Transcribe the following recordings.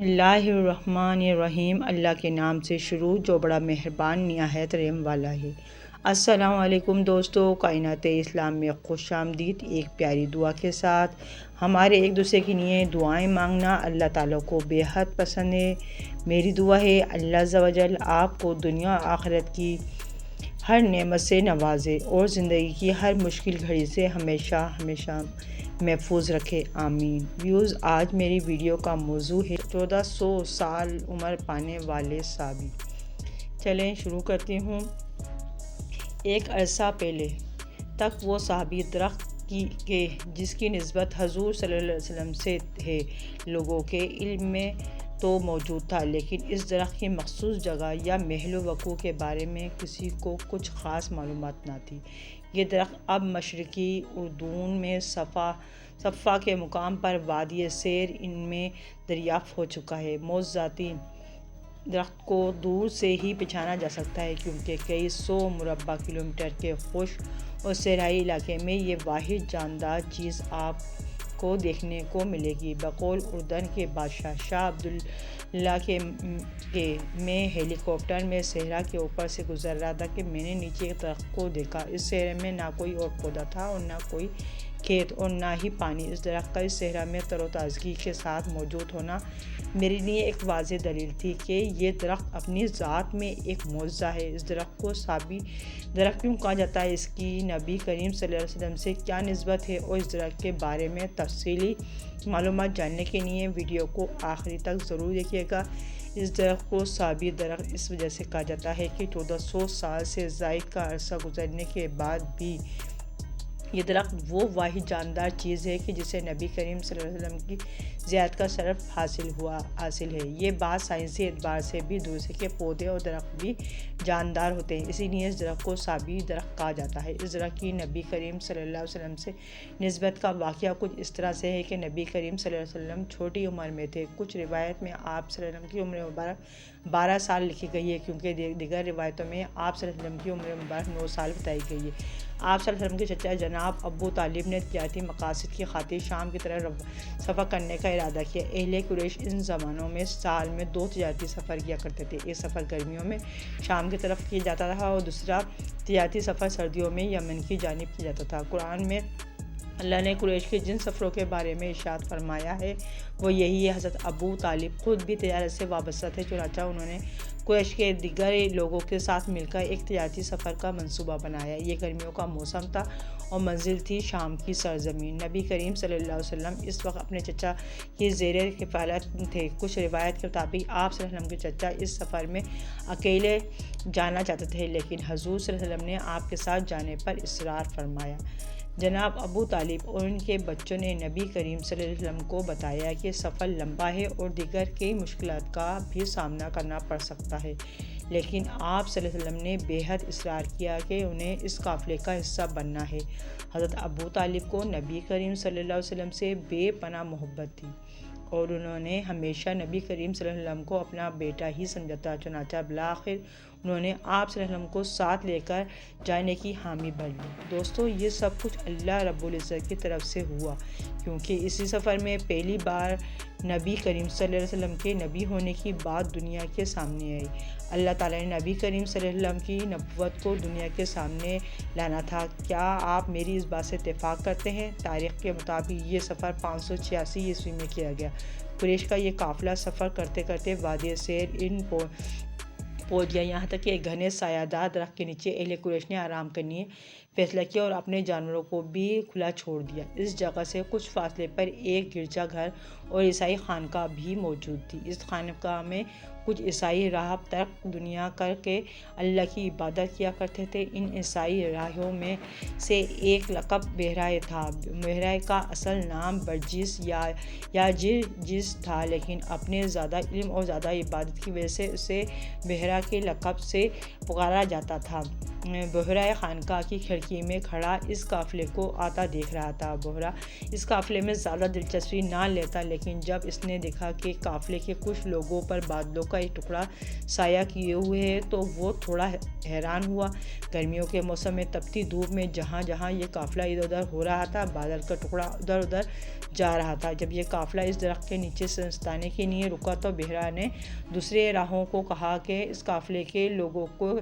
اللہ الرحمن الرحیم۔ اللہ کے نام سے شروع جو بڑا مہربان نہایت رحم والا ہے۔ السلام علیکم دوستو، کائنات اسلام میں خوش آمدید۔ ایک پیاری دعا کے ساتھ ہمارے ایک دوسرے کے لیے دعائیں مانگنا اللہ تعالیٰ کو بے حد پسند ہے۔ میری دعا ہے اللہ عز و جل آپ کو دنیا اور آخرت کی ہر نعمت سے نوازے اور زندگی کی ہر مشکل گھڑی سے ہمیشہ محفوظ رکھے، آمین۔ ویوز، آج میری ویڈیو کا موضوع ہے 1400 سال عمر پانے والے صحابی۔ چلیں شروع کرتی ہوں۔ ایک عرصہ پہلے تک وہ صحابی درخت کے جس کی نسبت حضور صلی اللہ علیہ وسلم سے ہے لوگوں کے علم میں تو موجود تھا، لیکن اس درخت کی مخصوص جگہ یا محل وقوع کے بارے میں کسی کو کچھ خاص معلومات نہ تھی۔ یہ درخت اب مشرقی اردن میں صفا کے مقام پر وادی سیر ان میں دریافت ہو چکا ہے۔ موضوعاتی درخت کو دور سے ہی پہچانا جا سکتا ہے کیونکہ کئی سو مربع کلومیٹر کے خشک اور صحرائی علاقے میں یہ واحد جاندار چیز آپ کو دیکھنے کو ملے گی۔ بقول اردن کے بادشاہ شاہ عبداللہ کے میں ہیلی کاپٹر میں صحرا کے اوپر سے گزر رہا تھا کہ میں نے نیچے ایک درخت کو دیکھا۔ اس صحرے میں نہ کوئی اور پودا تھا اور نہ کوئی کھیت اور نہ ہی پانی۔ اس درخت کا اس صحرا میں تر و تازگی کے ساتھ موجود ہونا میرے لیے ایک واضح دلیل تھی کہ یہ درخت اپنی ذات میں ایک معجزہ ہے۔ اس درخت کو صحابی درخت کیوں کہا جاتا ہے، اس کی نبی کریم صلی اللہ علیہ وسلم سے کیا نسبت ہے اور اس درخت کے بارے میں تفصیلی معلومات جاننے کے لیے ویڈیو کو آخری تک ضرور دیکھیے گا۔ اس درخت کو صحابی درخت اس وجہ سے کہا جاتا ہے کہ 1400 سال سے زائد کا عرصہ گزرنے کے بعد بھی یہ درخت وہ واحد جاندار چیز ہے کہ جسے نبی کریم صلی اللہ علیہ وسلم کی زیارت کا شرف حاصل ہے۔ یہ بات سائنسی اعتبار سے بھی درست ہے کہ پودے اور درخت بھی جاندار ہوتے ہیں، اسی لیے اس درخت کو صحابی درخت کہا جاتا ہے۔ اس درخت کی نبی کریم صلی اللہ علیہ وسلم سے نسبت کا واقعہ کچھ اس طرح سے ہے کہ نبی کریم صلی اللہ علیہ وسلم چھوٹی عمر میں تھے۔ کچھ روایت میں آپ صلی اللہ علیہ وسلم کی عمر مبارک 12 سال لکھی گئی ہے، کیونکہ دیگر روایتوں میں آپ صلی اللہ علیہ وسلم کی عمر مبارک 9 سال بتائی گئی ہے۔ آپ صلی اللہ علیہ وسلم کے چچا جناب ابو طالب نے تجارتی مقاصد کی خاطر شام کی طرف سفر کرنے کا ارادہ کیا۔ اہل قریش ان زمانوں میں سال میں 2 تجارتی سفر کیا کرتے تھے۔ ایک سفر گرمیوں میں شام کی طرف کیا جاتا تھا اور دوسرا تجارتی سفر سردیوں میں یمن کی جانب کیا جاتا تھا۔ قرآن میں اللہ نے قریش کے جن سفروں کے بارے میں ارشاد فرمایا ہے وہ یہی ہے۔ حضرت ابو طالب خود بھی تجارت سے وابستہ تھے، چنانچہ انہوں نے قریش کے دیگر لوگوں کے ساتھ مل کر ایک تجارتی سفر کا منصوبہ بنایا۔ یہ گرمیوں کا موسم تھا اور منزل تھی شام کی سرزمین۔ نبی کریم صلی اللہ علیہ وسلم اس وقت اپنے چچا کی زیر کفالت تھے۔ کچھ روایت کے مطابق آپ صلی اللہ علیہ وسلم کے چچا اس سفر میں اکیلے جانا چاہتے تھے، لیکن حضور صلی اللہ علیہ وسلم نے آپ کے ساتھ جانے پر اصرار فرمایا۔ جناب ابو طالب اور ان کے بچوں نے نبی کریم صلی اللہ علیہ وسلم کو بتایا کہ سفر لمبا ہے اور دیگر کئی مشکلات کا بھی سامنا کرنا پڑ سکتا ہے، لیکن آپ صلی اللہ علیہ وسلم نے بے حد اصرار کیا کہ انہیں اس قافلے کا حصہ بننا ہے۔ حضرت ابو طالب کو نبی کریم صلی اللہ علیہ وسلم سے بے پناہ محبت تھی اور انہوں نے ہمیشہ نبی کریم صلی اللہ علیہ وسلم کو اپنا بیٹا ہی سمجھا تھا، چنانچہ بالآخر انہوں نے آپ صلی اللہ علیہ وسلم کو ساتھ لے کر جانے کی حامی بھر لی۔ دوستو، یہ سب کچھ اللہ رب العزت کی طرف سے ہوا، کیونکہ اسی سفر میں پہلی بار نبی کریم صلی اللہ علیہ وسلم کے نبی ہونے کی بات دنیا کے سامنے آئی۔ اللہ تعالیٰ نے نبی کریم صلی اللہ علیہ وسلم کی نبوت کو دنیا کے سامنے لانا تھا۔ کیا آپ میری اس بات سے اتفاق کرتے ہیں؟ تاریخ کے مطابق یہ سفر 586 عیسوی میں کیا گیا۔ قریش کا یہ قافلہ سفر کرتے کرتے وادی سیر ان پہنچ گیا، یہاں تک کہ ایک گھنے سایہ دار درخت کے نیچے اہل قریش نے آرام کرنے فیصلہ کیا اور اپنے جانوروں کو بھی کھلا چھوڑ دیا۔ اس جگہ سے کچھ فاصلے پر ایک گرجا گھر اور عیسائی خانقاہ بھی موجود تھی۔ اس خانقاہ میں کچھ عیسائی راہب ترک دنیا کر کے اللہ کی عبادت کیا کرتے تھے۔ ان عیسائی راہبوں میں سے ایک لقب بحیرہ تھا۔ بحیرہ کا اصل نام برجس یا جرجس تھا، لیکن اپنے زیادہ علم اور زیادہ عبادت کی وجہ سے اسے بحیرہ کے لقب سے پکارا جاتا تھا۔ بحرہ خانقاہ کی کھڑکی میں کھڑا اس قافلے کو آتا دیکھ رہا تھا۔ بحرہ اس قافلے میں زیادہ دلچسپی نہ لیتا، لیکن جب اس نے دیکھا کہ قافلے کے کچھ لوگوں پر بادلوں کا ایک ٹکڑا سایہ کیے ہوئے ہے تو وہ تھوڑا حیران ہوا۔ گرمیوں کے موسم میں تپتی دھوپ میں جہاں جہاں یہ قافلہ ادھر ادھر ہو رہا تھا، بادل کا ٹکڑا ادھر ادھر جا رہا تھا۔ جب یہ قافلہ اس درخت کے نیچے سستانے کے لیے رکا تو بحرہ نے دوسرے راہوں کو کہا کہ اس قافلے کے لوگوں کو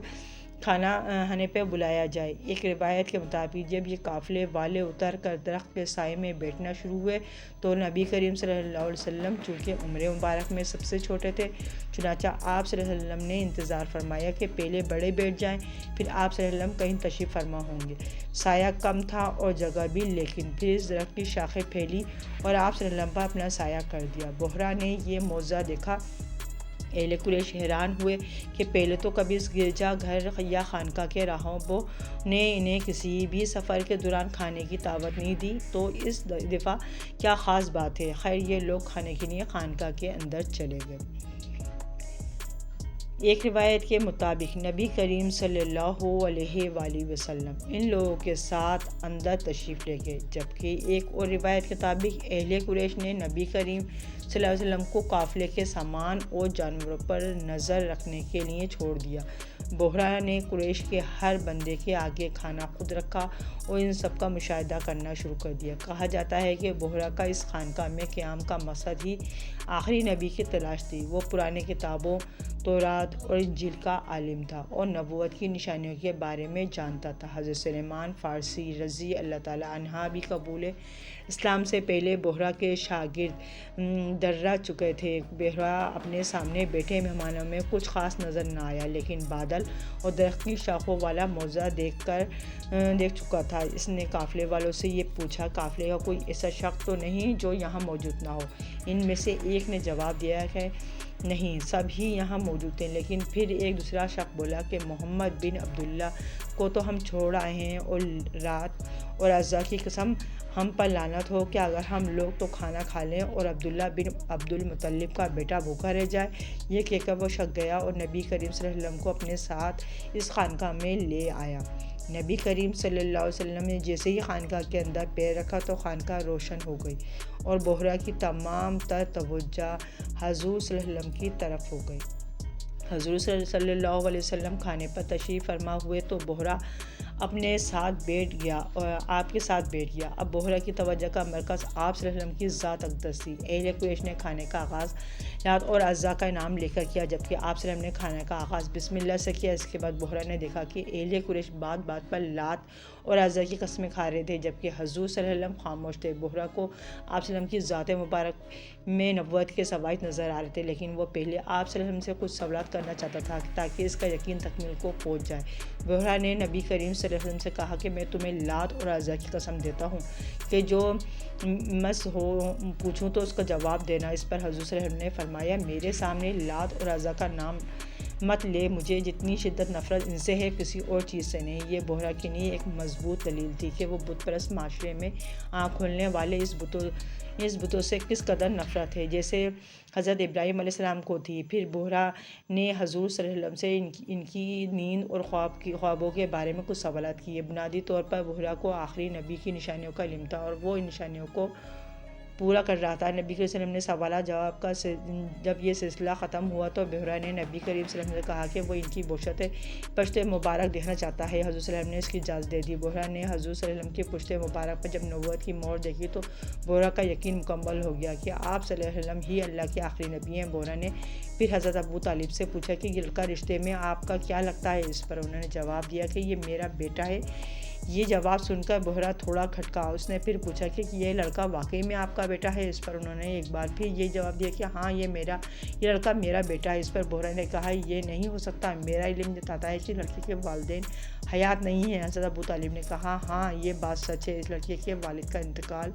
کھانا کھانے پہ بلایا جائے۔ ایک روایت کے مطابق جب یہ قافلے والے اتر کر درخت کے سائے میں بیٹھنا شروع ہوئے تو نبی کریم صلی اللہ علیہ وسلم چونکہ عمر مبارک میں سب سے چھوٹے تھے، چنانچہ آپ صلی اللہ علیہ وسلم نے انتظار فرمایا کہ پہلے بڑے بیٹھ جائیں، پھر آپ صلی اللہ علیہ وسلم کہیں تشریف فرما ہوں گے۔ سایہ کم تھا اور جگہ بھی، لیکن پھر اس درخت کی شاخیں پھیلی اور آپ صلی اللہ علیہ وسلم پر اپنا سایہ کر دیا۔ بحرہ نے یہ معجزہ دیکھا۔ اہل قریش حیران ہوئے کہ پہلے تو کبھی اس گرجا گھر یا خانقاہ کے راہبوں نے انہیں کسی بھی سفر کے دوران کھانے کی دعوت نہیں دی، تو اس دفعہ کیا خاص بات ہے؟ خیر، یہ لوگ کھانے کے لیے خانقاہ کے اندر چلے گئے۔ ایک روایت کے مطابق نبی کریم صلی اللہ علیہ وآلہ وسلم ان لوگوں کے ساتھ اندر تشریف لے گئے، جبکہ ایک اور روایت کے مطابق اہل قریش نے نبی کریم صلی اللہ علیہ وسلم کو قافلے کے سامان اور جانوروں پر نظر رکھنے کے لیے چھوڑ دیا۔ بحرہ نے قریش کے ہر بندے کے آگے کھانا خود رکھا اور ان سب کا مشاہدہ کرنا شروع کر دیا۔ کہا جاتا ہے کہ بحرہ کا اس خانقاہ میں قیام کا مقصد ہی آخری نبی کی تلاش تھی۔ وہ پرانی کتابوں تورات اور انجیل کا عالم تھا اور نبوت کی نشانیوں کے بارے میں جانتا تھا۔ حضرت سلیمان فارسی رضی اللہ تعالیٰ عنہ بھی قبول اسلام سے پہلے بحرہ کے شاگرد رہ چکے تھے۔ بحرہ اپنے سامنے بیٹھے مہمانوں میں کچھ خاص نظر نہ آیا، لیکن بادل اور درخت کی شاخوں والا معجزہ دیکھ چکا تھا۔ اس نے قافلے والوں سے یہ پوچھا، قافلے کا کوئی ایسا شخص تو نہیں جو یہاں موجود نہ ہو؟ ان میں سے ایک نے جواب دیا کہ نہیں، سب ہی یہاں موجود ہیں۔ لیکن پھر ایک دوسرا شخص بولا کہ محمد بن عبداللہ کو تو ہم چھوڑ آئے ہیں، اور رات اور عزا کی قسم، ہم پر لعنت ہو کہ اگر ہم لوگ تو کھانا کھا لیں اور عبداللہ بن عبد المطلب کا بیٹا بھوکا رہ جائے۔ یہ کہہ کر وہ شک گیا اور نبی کریم صلی اللہ علیہ وسلم کو اپنے ساتھ اس خانقاہ میں لے آیا۔ نبی کریم صلی اللہ علیہ وسلم نے جیسے ہی خانقاہ کے اندر پیر رکھا تو خانقاہ روشن ہو گئی اور بحرہ کی تمام تر توجہ حضور صلی اللہ علیہ وسلم کی طرف ہو گئی۔ حضور صلی اللہ علیہ وسلم کھانے پر تشریف فرما ہوئے تو بحرہ اپنے ساتھ بیٹھ گیا اور آپ کے ساتھ بیٹھ گیا۔ اب بحرہ کی توجہ کا مرکز آپ صلی اللہ علیہ وسلم کی ذات اقدس تھی۔ اہل قریش نے کھانے کا آغاز لات اور عزا کا نام لے کر کیا، جبکہ آپ صلی اللہ علیہ وسلم نے کھانے کا آغاز بسم اللہ سے کیا۔ اس کے بعد بحرہ نے دیکھا کہ اہل قریش بات بات پر لات اور عزا کی قسمیں کھا رہے تھے، جبکہ حضور صلی اللہ علیہ وسلم خاموش تھے۔ بحرہ کو آپ صلی اللہ علیہ وسلم کی ذات مبارک میں نبوت کے شواہد نظر آ رہے تھے، لیکن وہ پہلے آپ صلی اللہ علیہ وسلم سے کچھ سوالات کرنا چاہتا تھا تاکہ اس کا یقین تکمیل کو پہنچ جائے۔ بحرہ نے نبی کریم صلی اللہ علیہ وسلم سے کہا کہ میں تمہیں لات اور عزا کی قسم دیتا ہوں کہ جو مس ہو پوچھوں تو اس کا جواب دینا۔ اس پر حضور صلی اللہ علیہ وسلم نے فرمایا، میرے سامنے لات اور عزا کا نام مت لے، مجھے جتنی شدت نفرت ان سے ہے کسی اور چیز سے نہیں۔ یہ بحرہ کے لیے ایک مضبوط دلیل تھی کہ وہ بت پرست معاشرے میں آنکھ کھولنے والے اس بتوں سے کس قدر نفرت ہے، جیسے حضرت ابراہیم علیہ السلام کو تھی۔ پھر بحرہ نے حضور صلی اللہ علیہ وسلم سے ان کی نیند اور خوابوں کے بارے میں کچھ سوالات کیے۔ بنیادی طور پر بحرہ کو آخری نبی کی نشانیوں کا علم تھا اور وہ ان نشانیوں کو پورا کر رہا تھا۔ نبی کریم صلی اللہ علیہ وسلم نے سوالات جواب کا جب یہ سلسلہ ختم ہوا تو بحرہ نے نبی کریم صلی اللہ علیہ وسلم سے کہا کہ وہ ان کی پشت مبارک دیکھنا چاہتا ہے۔ حضور صلی اللہ علیہ وسلم نے اس کی اجازت دے دی۔ بحرہ نے حضور صلی اللہ علیہ وسلم کی پشت مبارک پر جب نبوت کی مہر دیکھی تو بحرہ کا یقین مکمل ہو گیا کہ آپ صلی اللہ علیہ وسلم ہی اللہ کے آخری نبی ہیں۔ بحرہ نے پھر حضرت ابو طالب سے پوچھا کہ یہ لڑکا رشتے میں آپ کا کیا لگتا ہے؟ اس پر انہوں نے جواب دیا کہ یہ میرا بیٹا ہے۔ یہ جواب سن کر بحرہ تھوڑا کھٹکا۔ اس نے پھر پوچھا کہ یہ لڑکا واقعی میں آپ کا بیٹا ہے؟ اس پر انہوں نے ایک بار پھر یہ جواب دیا کہ ہاں، یہ لڑکا میرا بیٹا ہے۔ اس پر بحرہ نے کہا، یہ نہیں ہو سکتا، میرا علم بتاتا ہے کہ لڑکے کے والدین حیات نہیں ہیں۔ حضرت ابو طالب نے کہا، ہاں، یہ بات سچ ہے، اس لڑکے کے والد کا انتقال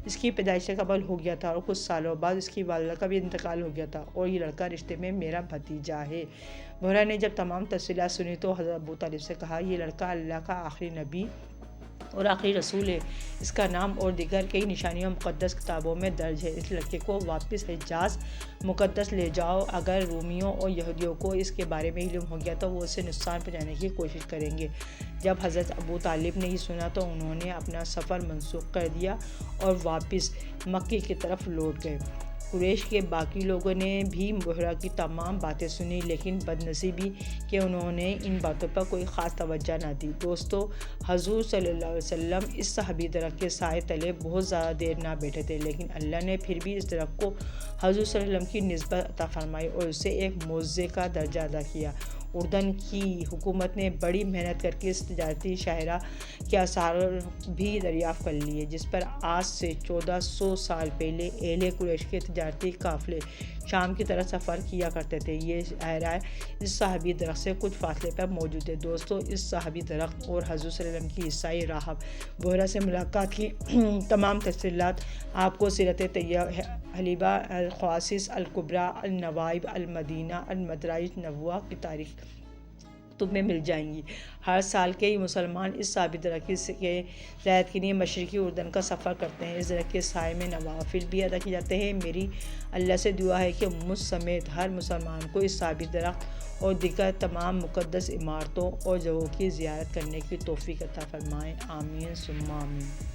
اس کی پیدائش سے قبل ہو گیا تھا اور کچھ سالوں بعد اس کی والدہ کا بھی انتقال ہو گیا تھا، اور یہ لڑکا رشتے میں میرا بھتیجا ہے۔ بحرہ نے جب تمام تفصیلات سنی تو حضرت ابو طالب سے کہا، یہ لڑکا اللہ کا آخری نبی اور آخری رسول ہے۔ اس کا نام اور دیگر کئی نشانیاں مقدس کتابوں میں درج ہے۔ اس لڑکے کو واپس حجاز مقدس لے جاؤ۔ اگر رومیوں اور یہودیوں کو اس کے بارے میں علم ہو گیا تو وہ اسے نقصان پہنچانے کی کوشش کریں گے۔ جب حضرت ابو طالب نے یہ سنا تو انہوں نے اپنا سفر منسوخ کر دیا اور واپس مکے کی طرف لوٹ گئے۔ قریش کے باقی لوگوں نے بھی بحیرہ کی تمام باتیں سنی، لیکن بدنصیبی کہ انہوں نے ان باتوں پر کوئی خاص توجہ نہ دی۔ دوستو، حضور صلی اللہ علیہ وسلم اس صحابی درخت کے سائے تلے بہت زیادہ دیر نہ بیٹھے تھے، لیکن اللہ نے پھر بھی اس درخت کو حضور صلی اللہ علیہ وسلم کی نسبت عطا فرمائی اور اسے ایک معجزے کا درجہ عطا کیا۔ اردن کی حکومت نے بڑی محنت کر کے اس تجارتی شاہراہ کے آثار بھی دریافت کر لیے، جس پر آج سے 1400 سال پہلے اہل قریش کے تجارتی قافلے شام کی طرف سفر کیا کرتے تھے۔ یہ شاہراہ اس صحابی درخت سے کچھ فاصلے پر موجود ہے۔ دوستو، اس صحابی درخت اور حضور صلی اللہ علیہ وسلم کی عیسائی راہب بحیرہ سے ملاقات کی تمام تفصیلات آپ کو سیرت طیبہ حلیبہ القصص الکبریٰ النوائب المدینہ المدارج نبوہ کی تاریخ میں مل جائیں گی۔ ہر سال کئی مسلمان اس صحابی درخت کی زیارت کے لیے مشرقی اردن کا سفر کرتے ہیں۔ اس درخت کے سائے میں نوافل بھی ادا کیے جاتے ہیں۔ میری اللہ سے دعا ہے کہ مجھ سمیت ہر مسلمان کو اس صحابی درخت اور دیگر تمام مقدس عمارتوں اور جگہوں کی زیارت کرنے کی توفیق عطا فرمائے۔ آمین ثم آمین۔